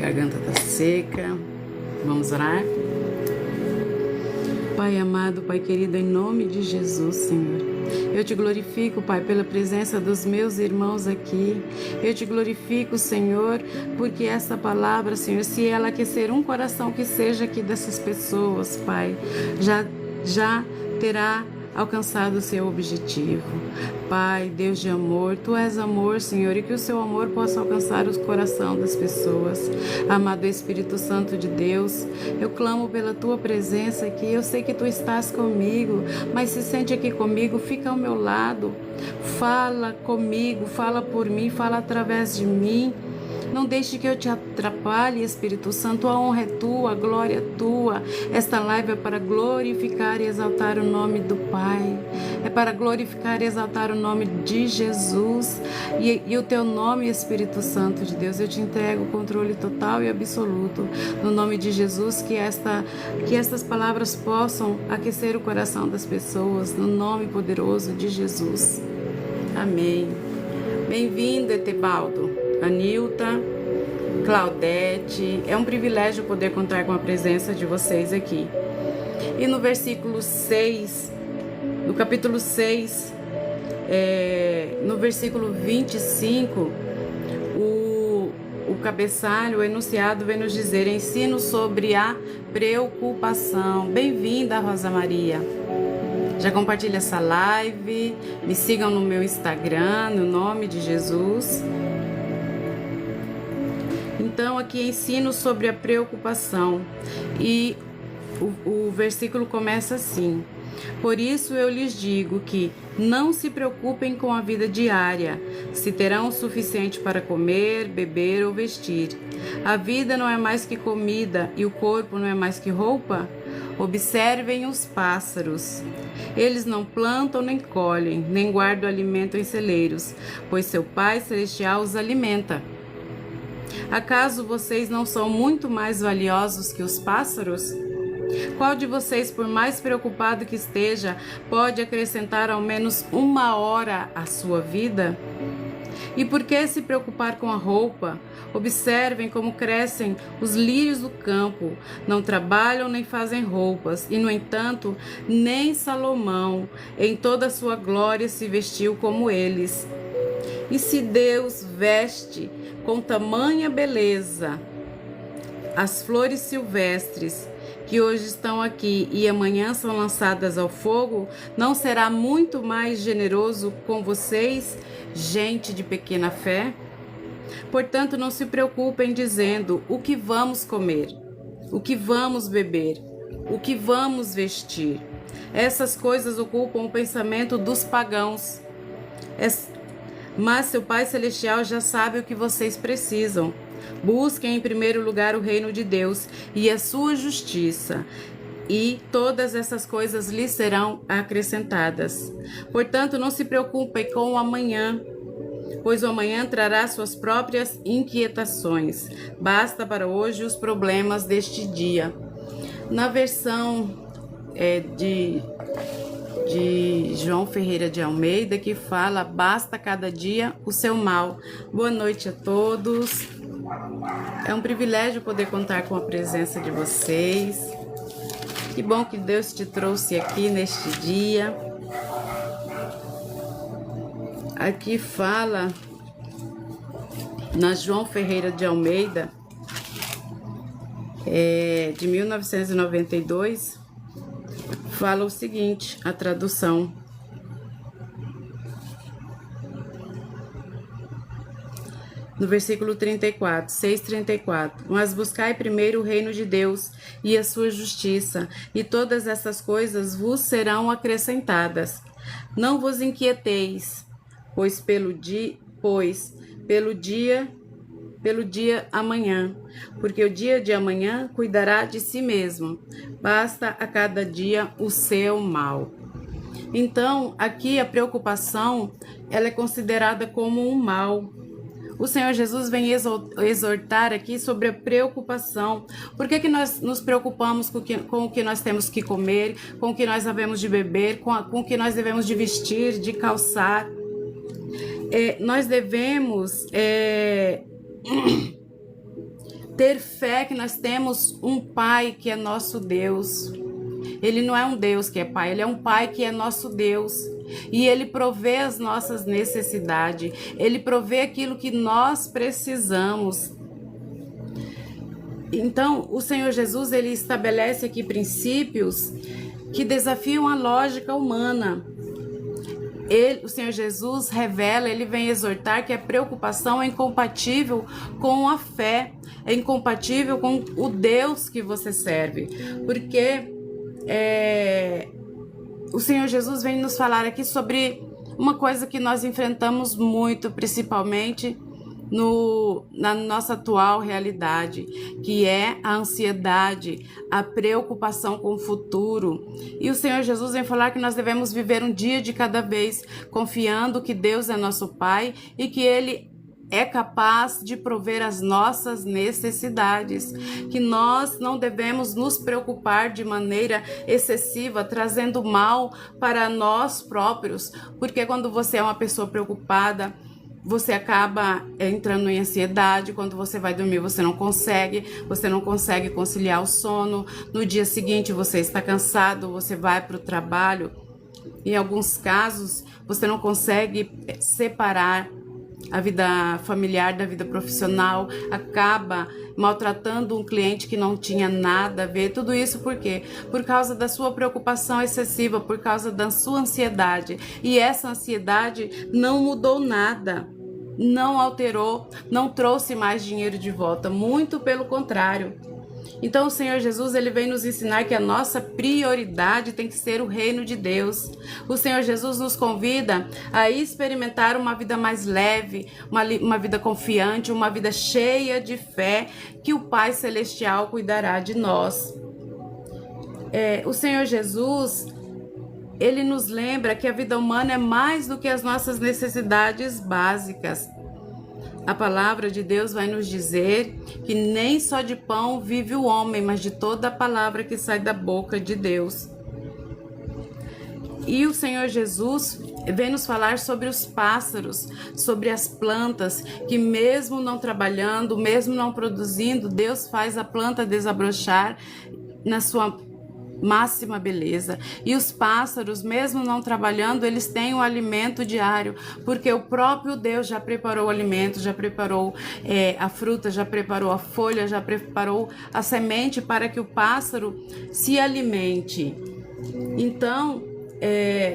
Garganta tá seca. Vamos orar? Pai amado, Pai querido, em nome de Jesus, Senhor. Eu te glorifico, Pai, pela presença dos meus irmãos aqui. Eu te glorifico, Senhor, porque essa palavra, Senhor, se ela aquecer um coração que seja aqui dessas pessoas, Pai, já terá alcançado o seu objetivo. Pai, Deus de amor, Tu és amor, Senhor, e que o seu amor possa alcançar o coração das pessoas. Amado Espírito Santo de Deus, eu clamo pela Tua presença aqui. Eu sei que Tu estás comigo, mas se sente aqui comigo, fica ao meu lado. Fala comigo, fala por mim, fala através de mim. Não deixe que eu te atrapalhe, Espírito Santo. A honra é tua, a glória é tua. Esta live é para glorificar e exaltar o nome do Pai. É para glorificar e exaltar o nome de Jesus. E o teu nome, Espírito Santo de Deus, eu te entrego o controle total e absoluto. No nome de Jesus, que estas palavras possam aquecer o coração das pessoas. No nome poderoso de Jesus. Amém. Bem-vindo, Etebaldo. Anilta, Claudete, é um privilégio poder contar com a presença de vocês aqui. E no versículo 6, no capítulo 6, no versículo 25, o cabeçalho, o enunciado vem nos dizer: ensino sobre a preocupação. Bem-vinda, Rosa Maria. Já compartilha essa live, me sigam no meu Instagram, no nome de Jesus. Então, aqui ensino sobre a preocupação, e o versículo começa assim: por isso eu lhes digo que não se preocupem com a vida diária, se terão o suficiente para comer, beber ou vestir. A vida não é mais que comida e o corpo não é mais que roupa? Observem os pássaros. Eles não plantam nem colhem, nem guardam alimento em celeiros, pois seu Pai Celestial os alimenta. Acaso vocês não são muito mais valiosos que os pássaros? Qual de vocês, por mais preocupado que esteja, pode acrescentar ao menos 1 hora à sua vida? E por que se preocupar com a roupa? Observem como crescem os lírios do campo, não trabalham nem fazem roupas, e no entanto, nem Salomão, em toda a sua glória, se vestiu como eles. E se Deus veste com tamanha beleza as flores silvestres que hoje estão aqui e amanhã são lançadas ao fogo, não será muito mais generoso com vocês, gente de pequena fé? Portanto, não se preocupem dizendo: o que vamos comer, o que vamos beber, o que vamos vestir. Essas coisas ocupam o pensamento dos pagãos. Mas seu Pai Celestial já sabe o que vocês precisam. Busquem em primeiro lugar o reino de Deus e a sua justiça, e todas essas coisas lhes serão acrescentadas. Portanto, não se preocupem com o amanhã, pois o amanhã trará suas próprias inquietações. Basta para hoje os problemas deste dia. Na versão de João Ferreira de Almeida, que fala: basta cada dia o seu mal. Boa noite a todos. É um privilégio poder contar com a presença de vocês. Que bom que Deus te trouxe aqui neste dia. Aqui fala, na João Ferreira de Almeida, de 1992, fala o seguinte, a tradução: no versículo 34, 6:34, mas buscai primeiro o reino de Deus e a sua justiça, e todas essas coisas vos serão acrescentadas. Não vos inquieteis, pois pelo dia amanhã, porque o dia de amanhã cuidará de si mesmo. Basta a cada dia o seu mal. Então, aqui a preocupação, ela é considerada como um mal. O Senhor Jesus vem exortar aqui sobre a preocupação. Por que nós nos preocupamos com o que nós temos que comer, com o que nós havemos de beber, com o que nós devemos de vestir, de calçar? Nós devemos ter fé que nós temos um Pai que é nosso Deus. Ele não é um Deus que é Pai, Ele é um Pai que é nosso Deus. E Ele provê as nossas necessidades. Ele provê aquilo que nós precisamos. Então, o Senhor Jesus, Ele estabelece aqui princípios que desafiam a lógica humana. O Senhor Jesus revela, Ele vem exortar que a preocupação é incompatível com a fé, é incompatível com o Deus que você serve. Porque o Senhor Jesus vem nos falar aqui sobre uma coisa que nós enfrentamos muito, principalmente na nossa atual realidade, que é a ansiedade, a preocupação com o futuro. E o Senhor Jesus vem falar que nós devemos viver um dia de cada vez, confiando que Deus é nosso Pai e que Ele é capaz de prover as nossas necessidades, que nós não devemos nos preocupar de maneira excessiva, trazendo mal para nós próprios, porque quando você é uma pessoa preocupada, você acaba entrando em ansiedade. Quando você vai dormir, você não consegue conciliar o sono. No dia seguinte, você está cansado, você vai para o trabalho. Em alguns casos, você não consegue separar a vida familiar da vida profissional, acaba maltratando um cliente que não tinha nada a ver. Tudo isso por quê? Por causa da sua preocupação excessiva, por causa da sua ansiedade. E essa ansiedade não mudou nada, não alterou, não trouxe mais dinheiro de volta, muito pelo contrário. Então o Senhor Jesus, ele vem nos ensinar que a nossa prioridade tem que ser o reino de Deus. O Senhor Jesus nos convida a experimentar uma vida mais leve, uma vida confiante, uma vida cheia de fé, que o Pai Celestial cuidará de nós. O Senhor Jesus, ele nos lembra que a vida humana é mais do que as nossas necessidades básicas. A palavra de Deus vai nos dizer que nem só de pão vive o homem, mas de toda a palavra que sai da boca de Deus. E o Senhor Jesus vem nos falar sobre os pássaros, sobre as plantas, que mesmo não trabalhando, mesmo não produzindo, Deus faz a planta desabrochar na sua máxima beleza. E os pássaros, mesmo não trabalhando, eles têm o alimento diário, porque o próprio Deus já preparou o alimento, já preparou a fruta, já preparou a folha, já preparou a semente para que o pássaro se alimente. Então,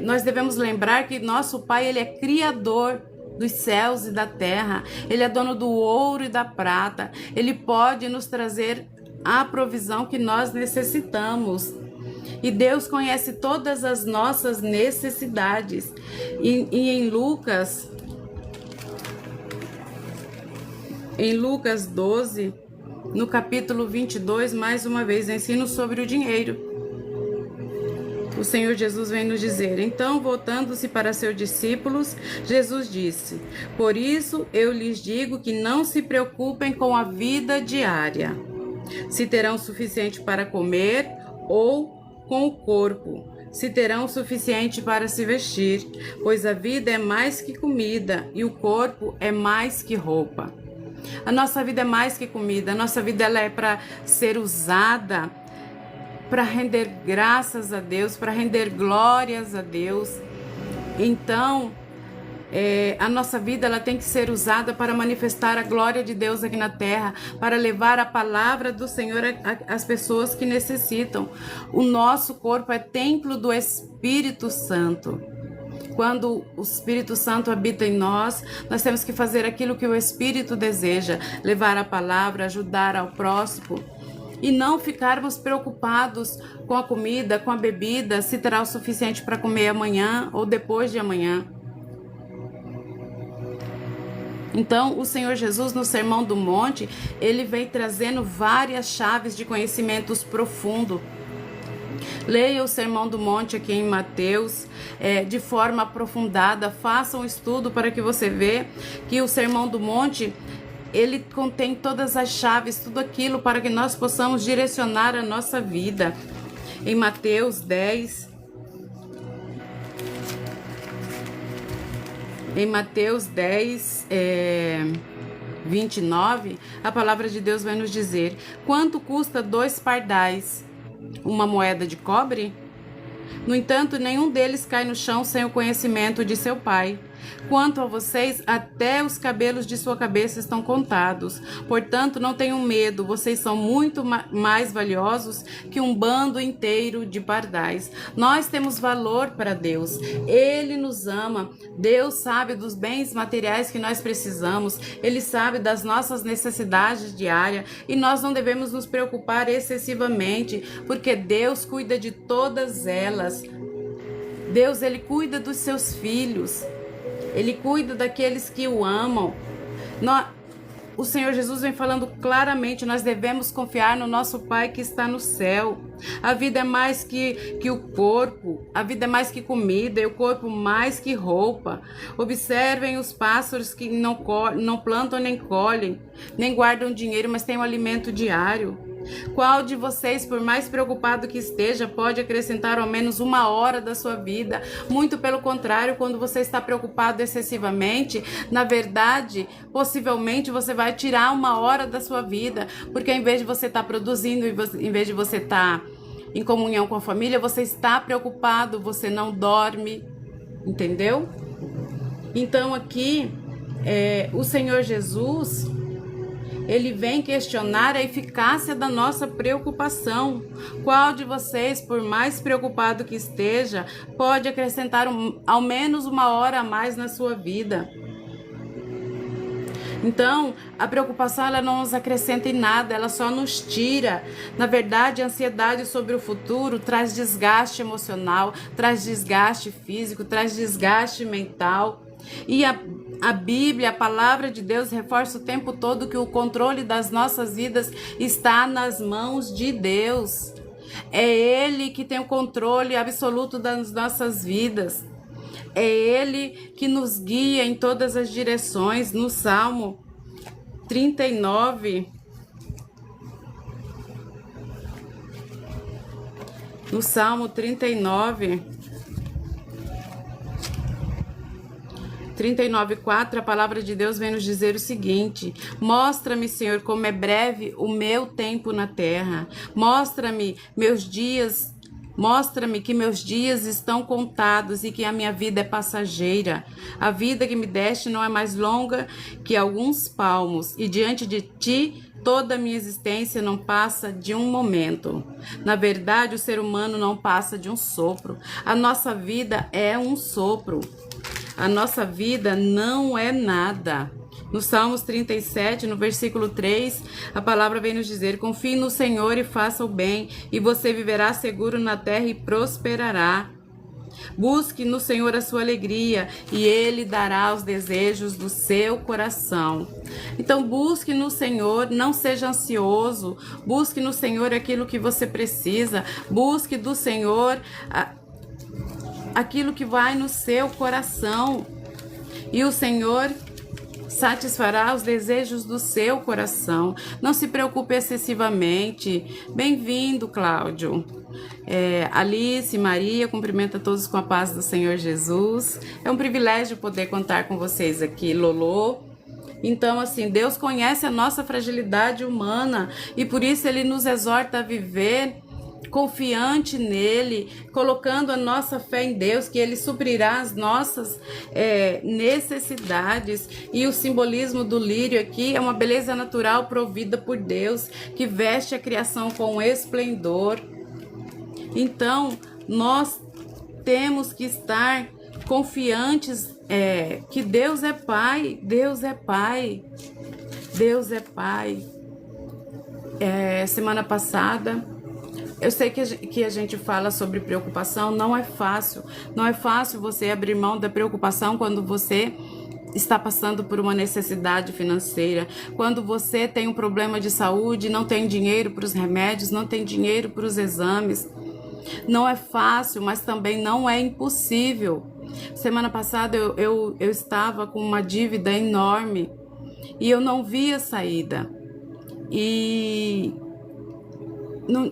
nós devemos lembrar que nosso Pai, ele é criador dos céus e da terra. Ele é dono do ouro e da prata. Ele pode nos trazer a provisão que nós necessitamos. E Deus conhece todas as nossas necessidades. E em Lucas 12, no capítulo 22, mais uma vez, ensino sobre o dinheiro. O Senhor Jesus vem nos dizer: então, voltando-se para seus discípulos, Jesus disse: por isso eu lhes digo que não se preocupem com a vida diária, se terão o suficiente para comer, ou com o corpo, se terão o suficiente para se vestir, pois a vida é mais que comida e o corpo é mais que roupa. A nossa vida é mais que comida, a nossa vida ela é para ser usada para render graças a Deus, para render glórias a Deus. Então, a nossa vida ela tem que ser usada para manifestar a glória de Deus aqui na terra, para levar a palavra do Senhor às pessoas que necessitam. O nosso corpo é templo do Espírito Santo. Quando o Espírito Santo habita em nós, nós temos que fazer aquilo que o Espírito deseja, levar a palavra, ajudar ao próximo. E não ficarmos preocupados com a comida, com a bebida, se terá o suficiente para comer amanhã ou depois de amanhã. Então, o Senhor Jesus, no Sermão do Monte, ele vem trazendo várias chaves de conhecimentos profundos. Leia o Sermão do Monte aqui em Mateus, de forma aprofundada, faça um estudo para que você veja que o Sermão do Monte, ele contém todas as chaves, tudo aquilo para que nós possamos direcionar a nossa vida. Em Mateus 10, 29, a palavra de Deus vai nos dizer: quanto custa 2 pardais? Uma moeda de cobre? No entanto, nenhum deles cai no chão sem o conhecimento de seu pai. Quanto a vocês, até os cabelos de sua cabeça estão contados. Portanto, não tenham medo, vocês são muito mais valiosos que um bando inteiro de pardais. Nós temos valor para Deus. Ele nos ama. Deus sabe dos bens materiais que nós precisamos. Ele sabe das nossas necessidades diárias e nós não devemos nos preocupar excessivamente, porque Deus cuida de todas elas. Deus, ele cuida dos seus filhos. Ele cuida daqueles que o amam. O Senhor Jesus vem falando claramente, nós devemos confiar no nosso Pai que está no céu. A vida é mais que o corpo, a vida é mais que comida, e o corpo mais que roupa. Observem os pássaros que não plantam nem colhem, nem guardam dinheiro, mas têm um alimento diário. Qual de vocês, por mais preocupado que esteja, pode acrescentar ao menos 1 hora da sua vida? Muito pelo contrário, quando você está preocupado excessivamente, na verdade, possivelmente você vai tirar 1 hora da sua vida, porque em vez de você estar produzindo, em vez de você estar em comunhão com a família, você está preocupado, você não dorme, entendeu? Então aqui, o Senhor Jesus, ele vem questionar a eficácia da nossa preocupação. Qual de vocês, por mais preocupado que esteja, pode acrescentar ao menos 1 hora a mais na sua vida? Então, a preocupação, ela não nos acrescenta em nada, ela só nos tira. Na verdade, a ansiedade sobre o futuro traz desgaste emocional, traz desgaste físico, traz desgaste mental. E a Bíblia, a palavra de Deus, reforça o tempo todo que o controle das nossas vidas está nas mãos de Deus. É Ele que tem o controle absoluto das nossas vidas. É Ele que nos guia em todas as direções. No Salmo 39, no Salmo 39:4, a palavra de Deus vem nos dizer o seguinte: mostra-me, Senhor, como é breve o meu tempo na terra. Mostra-me que meus dias estão contados e que a minha vida é passageira. A vida que me deste não é mais longa que alguns palmos, e diante de ti toda a minha existência não passa de um momento. Na verdade, o ser humano não passa de um sopro. A nossa vida é um sopro. A nossa vida não é nada. No Salmos 37, no versículo 3, a palavra vem nos dizer: confie no Senhor e faça o bem, e você viverá seguro na terra e prosperará. Busque no Senhor a sua alegria, e Ele dará os desejos do seu coração. Então busque no Senhor, não seja ansioso. Busque no Senhor aquilo que você precisa. Busque do Senhor aquilo que vai no seu coração, e o Senhor satisfará os desejos do seu coração. Não se preocupe excessivamente. Bem-vindo, Cláudio. Alice, Maria, cumprimenta todos com a paz do Senhor Jesus. É um privilégio poder contar com vocês aqui, Lolô. Então, assim, Deus conhece a nossa fragilidade humana e por isso Ele nos exorta a viver confiante nele, colocando a nossa fé em Deus, que Ele suprirá as nossas necessidades. E o simbolismo do lírio aqui é uma beleza natural provida por Deus, que veste a criação com esplendor. Então, nós temos que estar confiantes que Deus é Pai, Deus é Pai, Deus é Pai. Semana passada, eu sei que a gente fala sobre preocupação, não é fácil. Não é fácil você abrir mão da preocupação quando você está passando por uma necessidade financeira, quando você tem um problema de saúde, não tem dinheiro para os remédios, não tem dinheiro para os exames. Não é fácil, mas também não é impossível. Semana passada eu estava com uma dívida enorme e eu não via saída.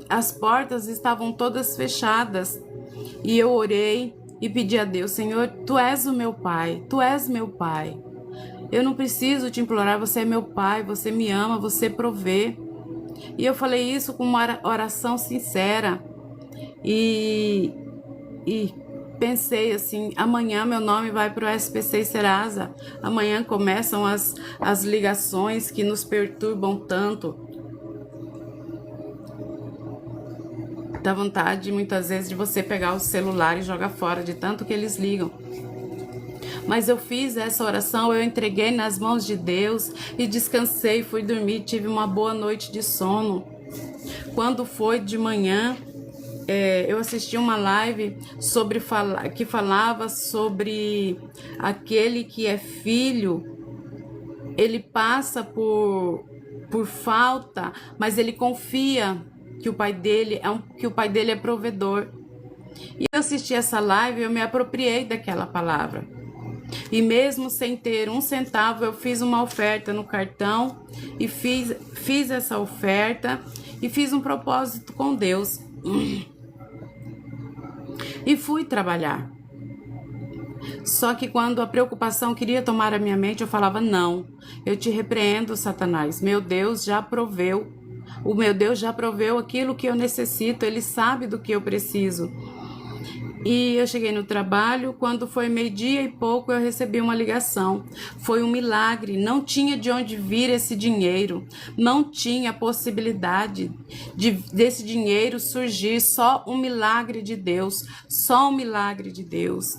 As portas estavam todas fechadas e eu orei e pedi a Deus: Senhor, Tu és o meu Pai, Tu és meu Pai. Eu não preciso te implorar, você é meu pai, você me ama, você provê. E eu falei isso com uma oração sincera. E pensei assim, amanhã meu nome vai para o SPC Serasa. Amanhã começam as ligações que nos perturbam tanto. Dá vontade, muitas vezes, de você pegar o celular e jogar fora, de tanto que eles ligam. Mas eu fiz essa oração, eu entreguei nas mãos de Deus e descansei, fui dormir, tive uma boa noite de sono. Quando foi de manhã, eu assisti uma live que falava sobre aquele que é filho, ele passa por falta, mas ele confia que o pai dele é provedor. E eu assisti essa live, eu me apropriei daquela palavra. E mesmo sem ter um centavo, eu fiz uma oferta no cartão e fiz essa oferta e fiz um propósito com Deus. E fui trabalhar. Só que quando a preocupação queria tomar a minha mente, eu falava, não, eu te repreendo, Satanás, meu Deus já proveu. O meu Deus já proveu aquilo que eu necessito, Ele sabe do que eu preciso. E eu cheguei no trabalho, quando foi 12:00 e pouco, eu recebi uma ligação. Foi um milagre, não tinha de onde vir esse dinheiro, não tinha possibilidade desse dinheiro surgir, só um milagre de Deus, só um milagre de Deus.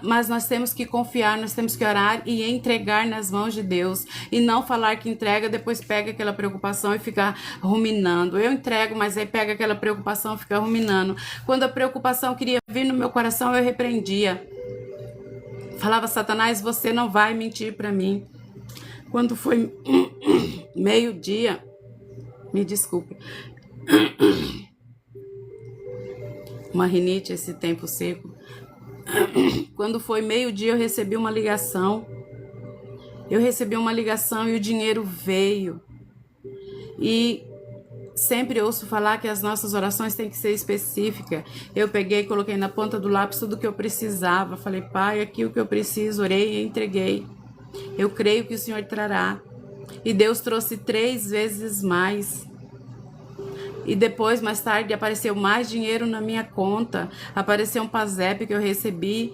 Mas nós temos que confiar, nós temos que orar e entregar nas mãos de Deus. E não falar que entrega, depois pega aquela preocupação e fica ruminando. Eu entrego, mas aí pega aquela preocupação e fica ruminando. Quando a preocupação queria vir no meu coração, eu repreendia. Falava, Satanás, você não vai mentir para mim. Quando foi 12:00, me desculpe. Uma rinite, esse tempo seco. Quando foi 12:00, eu recebi uma ligação. Eu recebi uma ligação e o dinheiro veio. E sempre ouço falar que as nossas orações têm que ser específicas. Eu peguei e coloquei na ponta do lápis tudo o que eu precisava. Falei, pai, aqui o que eu preciso, orei e entreguei. Eu creio que o Senhor trará. E Deus trouxe 3 vezes mais. E depois, mais tarde, apareceu mais dinheiro na minha conta. Apareceu um PASEP que eu recebi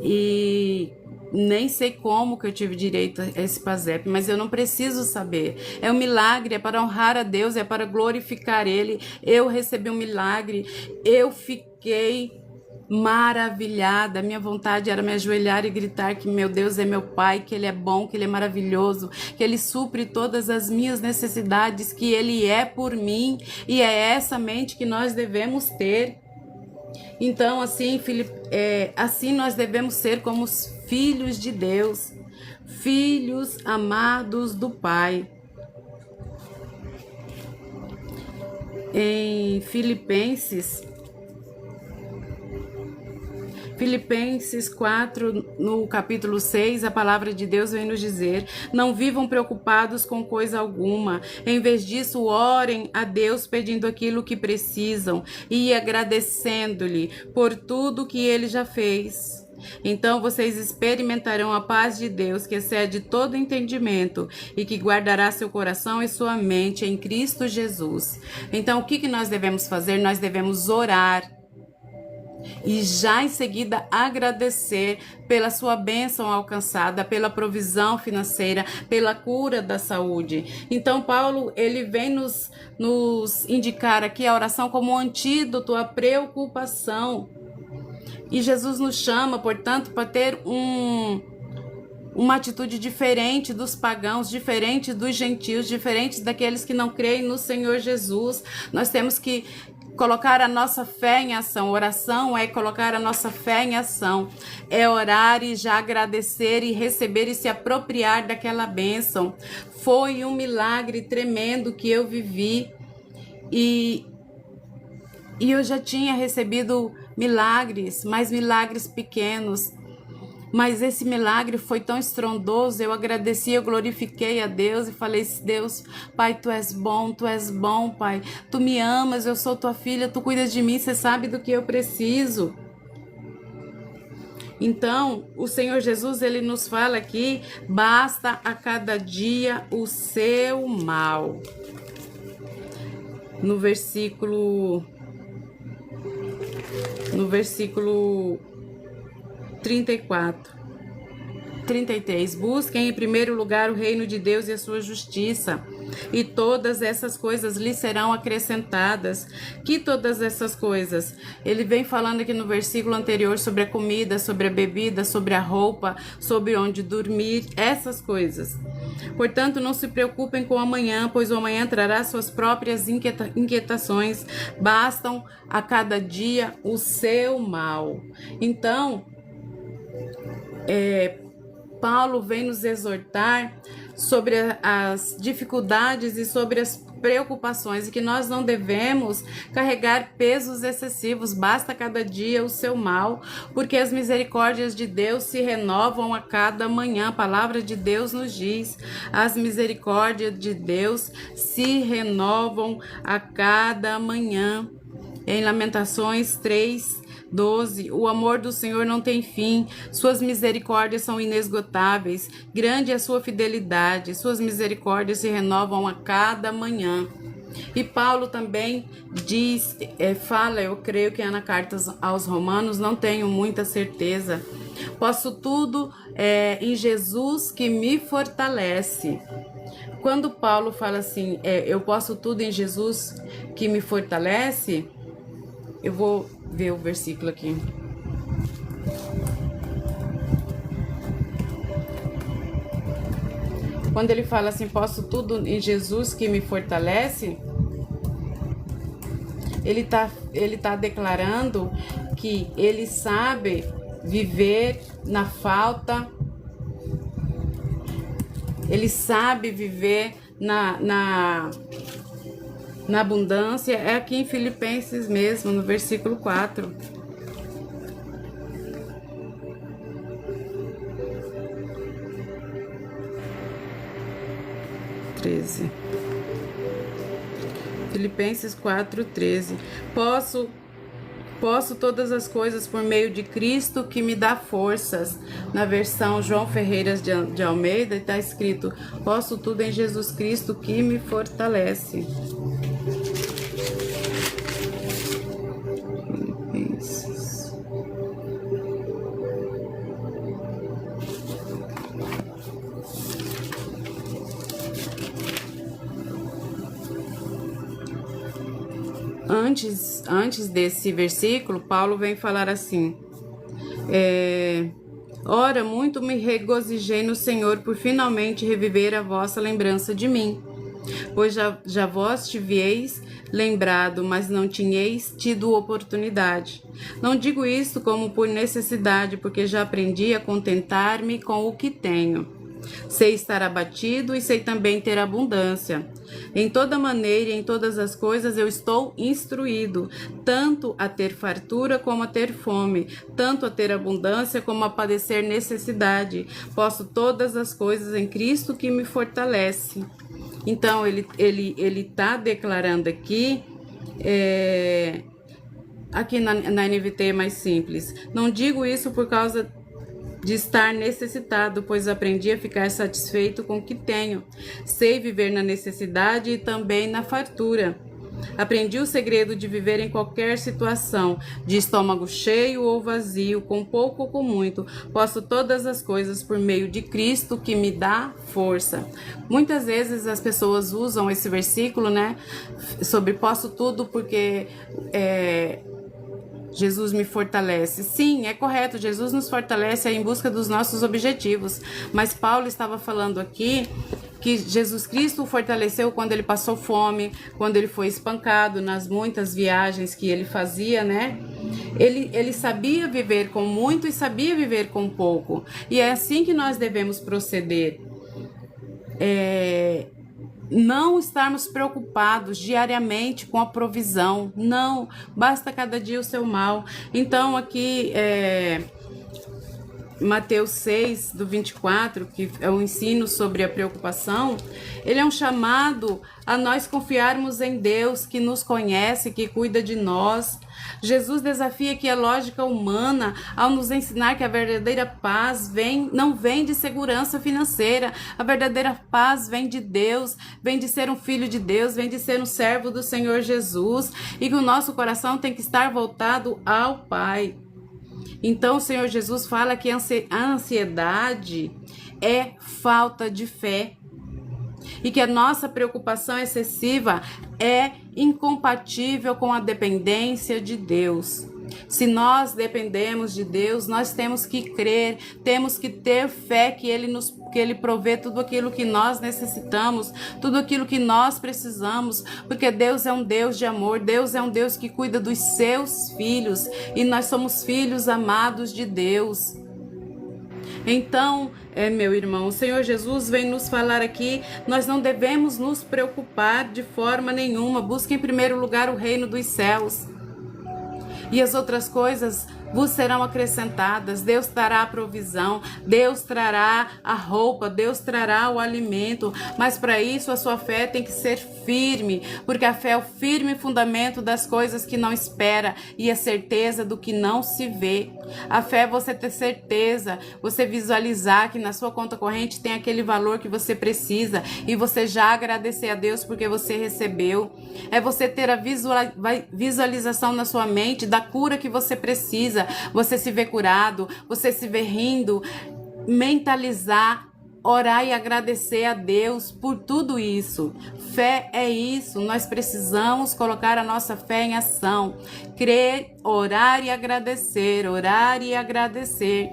e nem sei como que eu tive direito a esse PASEP, mas eu não preciso saber. É um milagre, é para honrar a Deus, é para glorificar Ele. Eu recebi um milagre, eu fiquei maravilhada. Minha vontade era me ajoelhar e gritar que meu Deus é meu pai, que Ele é bom, que Ele é maravilhoso, que Ele supre todas as minhas necessidades, que Ele é por mim, e é essa mente que nós devemos ter. Então, assim, assim nós devemos ser como os filhos de Deus, filhos amados do Pai. Em Filipenses 4, no capítulo 6, a palavra de Deus vem nos dizer: não vivam preocupados com coisa alguma. Em vez disso, orem a Deus pedindo aquilo que precisam e agradecendo-lhe por tudo que Ele já fez. Então vocês experimentarão a paz de Deus, que excede todo entendimento e que guardará seu coração e sua mente em Cristo Jesus. Então, o que nós devemos fazer? Nós devemos orar e já em seguida agradecer pela sua bênção alcançada, pela provisão financeira, pela cura da saúde. Então Paulo, ele vem nos indicar aqui a oração como um antídoto à preocupação. E Jesus nos chama, portanto, para ter uma atitude diferente dos pagãos, diferente dos gentios, diferente daqueles que não creem no Senhor Jesus. Nós temos que colocar a nossa fé em ação. Oração é colocar a nossa fé em ação. É orar e já agradecer e receber e se apropriar daquela bênção. Foi um milagre tremendo que eu vivi. E eu já tinha recebido milagres, mas milagres pequenos. Mas esse milagre foi tão estrondoso, eu agradeci, eu glorifiquei a Deus e falei, Deus, Pai, Tu és bom, Pai. Tu me amas, eu sou Tua filha, Tu cuidas de mim, Você sabe do que eu preciso. Então, o Senhor Jesus, ele nos fala aqui, basta a cada dia o seu mal. No versículo 33, busquem em primeiro lugar o reino de Deus e a sua justiça, e todas essas coisas lhe serão acrescentadas. Que todas essas coisas? Ele vem falando aqui no versículo anterior sobre a comida, sobre a bebida, sobre a roupa, sobre onde dormir, essas coisas. Portanto, não se preocupem com o amanhã, pois o amanhã trará suas próprias inquietações. Bastam a cada dia o seu mal. Então, Paulo vem nos exortar sobre as dificuldades e sobre as preocupações, e que nós não devemos carregar pesos excessivos. Basta cada dia o seu mal, porque as misericórdias de Deus se renovam a cada manhã. A palavra de Deus nos diz: as misericórdias de Deus se renovam a cada manhã. Em Lamentações 3:12, o amor do Senhor não tem fim, suas misericórdias são inesgotáveis, grande é a sua fidelidade, suas misericórdias se renovam a cada manhã. E Paulo também diz, fala, eu creio que é na carta aos Romanos, não tenho muita certeza, posso tudo em Jesus que me fortalece. Quando Paulo fala assim, eu posso tudo em Jesus que me fortalece, eu vou ver o versículo aqui. Quando ele fala assim, posso tudo em Jesus que me fortalece, ele tá declarando que ele sabe viver na falta, ele sabe viver na abundância. É aqui em Filipenses mesmo, no versículo 4. Filipenses 4:13. Posso todas as coisas por meio de Cristo que me dá forças. Na versão João Ferreira de Almeida está escrito: posso tudo em Jesus Cristo que me fortalece. Antes desse versículo, Paulo vem falar assim: ora, muito me regozijei no Senhor por finalmente reviver a vossa lembrança de mim, pois já vós tiveis lembrado, mas não tinhais tido oportunidade. Não digo isto como por necessidade, porque já aprendi a contentar-me com o que tenho. Sei estar abatido e sei também ter abundância. Em toda maneira e em todas as coisas eu estou instruído, tanto a ter fartura como a ter fome, tanto a ter abundância como a padecer necessidade. Posso todas as coisas em Cristo que me fortalece. Então ele está declarando aqui, aqui na NVT é mais simples. Não digo isso por causa de estar necessitado, pois aprendi a ficar satisfeito com o que tenho. Sei viver na necessidade e também na fartura. Aprendi o segredo de viver em qualquer situação, de estômago cheio ou vazio, com pouco ou com muito. Posso todas as coisas por meio de Cristo que me dá força. Muitas vezes as pessoas usam esse versículo, né, sobre posso tudo porque Jesus me fortalece. Sim, é correto, Jesus nos fortalece em busca dos nossos objetivos. Mas Paulo estava falando aqui que Jesus Cristo o fortaleceu quando ele passou fome, quando ele foi espancado nas muitas viagens que ele fazia, né? Ele sabia viver com muito e sabia viver com pouco. E é assim que nós devemos proceder. Não estarmos preocupados diariamente com a provisão. Não, basta cada dia o seu mal. Então aqui Mateus 6, do 24, que é o ensino sobre a preocupação, ele é um chamado a nós confiarmos em Deus, que nos conhece, que cuida de nós. Jesus desafia que a lógica humana, ao nos ensinar que a verdadeira paz não vem de segurança financeira, a verdadeira paz vem de Deus, vem de ser um filho de Deus, vem de ser um servo do Senhor Jesus, e que o nosso coração tem que estar voltado ao Pai. Então o Senhor Jesus fala que a ansiedade é falta de fé e que a nossa preocupação excessiva é incompatível com a dependência de Deus. Se nós dependemos de Deus, nós temos que crer, temos que ter fé que Ele provê tudo aquilo que nós necessitamos, tudo aquilo que nós precisamos, porque Deus é um Deus de amor, Deus é um Deus que cuida dos seus filhos, e nós somos filhos amados de Deus. Então, meu irmão, o Senhor Jesus vem nos falar aqui, nós não devemos nos preocupar de forma nenhuma. Busque em primeiro lugar o reino dos céus, e as outras coisas vos serão acrescentadas. Deus trará a provisão, Deus trará a roupa, Deus trará o alimento, mas para isso a sua fé tem que ser firme, porque a fé é o firme fundamento das coisas que não espera e a certeza do que não se vê. A fé é você ter certeza, você visualizar que na sua conta corrente tem aquele valor que você precisa e você já agradecer a Deus porque você recebeu. É você ter a visualização na sua mente da cura que você precisa, você se vê curado, você se vê rindo, mentalizar, orar e agradecer a Deus por tudo isso. Fé é isso, nós precisamos colocar a nossa fé em ação, crer, orar e agradecer, orar e agradecer.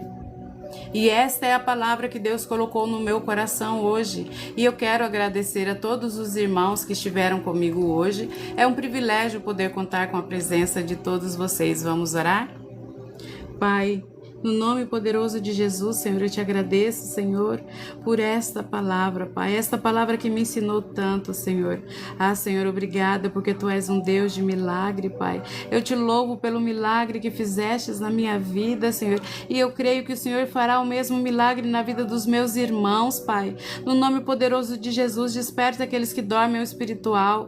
E esta é a palavra que Deus colocou no meu coração hoje. E eu quero agradecer a todos os irmãos que estiveram comigo hoje. É um privilégio poder contar com a presença de todos vocês. Vamos orar? Pai, no nome poderoso de Jesus, Senhor, eu te agradeço, Senhor, por esta palavra, Pai. Esta palavra que me ensinou tanto, Senhor. Ah, Senhor, obrigada, porque Tu és um Deus de milagre, Pai. Eu te louvo pelo milagre que fizestes na minha vida, Senhor. E eu creio que o Senhor fará o mesmo milagre na vida dos meus irmãos, Pai. No nome poderoso de Jesus, desperta aqueles que dormem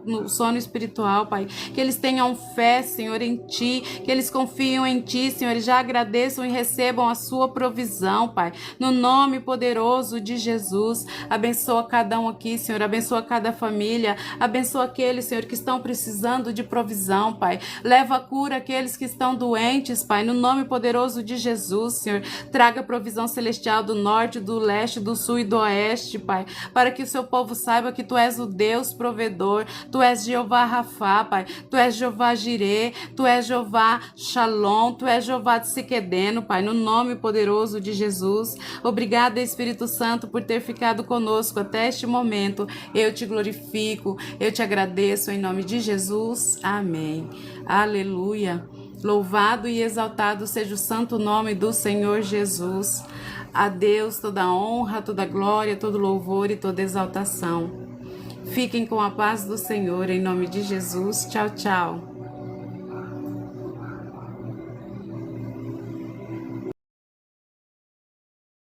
no sono espiritual, Pai. Que eles tenham fé, Senhor, em Ti. Que eles confiam em Ti, Senhor. E já agradeçam e recebam a sua provisão, Pai, no nome poderoso de Jesus. Abençoa cada um aqui, Senhor, abençoa cada família, abençoa aqueles, Senhor, que estão precisando de provisão, Pai. Leva a cura àqueles que estão doentes, Pai, no nome poderoso de Jesus, Senhor. Traga provisão celestial do norte, do leste, do sul e do oeste, Pai, para que o seu povo saiba que Tu és o Deus provedor, Tu és Jeová Rafá, Pai, Tu és Jeová Jirê, Tu és Jeová Shalom, Tu és Jeová Tsidkenu, Pai, no nome poderoso de Jesus. Obrigada, Espírito Santo, por ter ficado conosco até este momento. Eu te glorifico, eu te agradeço em nome de Jesus. Amém. Aleluia. Louvado e exaltado seja o santo nome do Senhor Jesus. A Deus toda honra, toda glória, todo louvor e toda exaltação. Fiquem com a paz do Senhor em nome de Jesus. Tchau, tchau.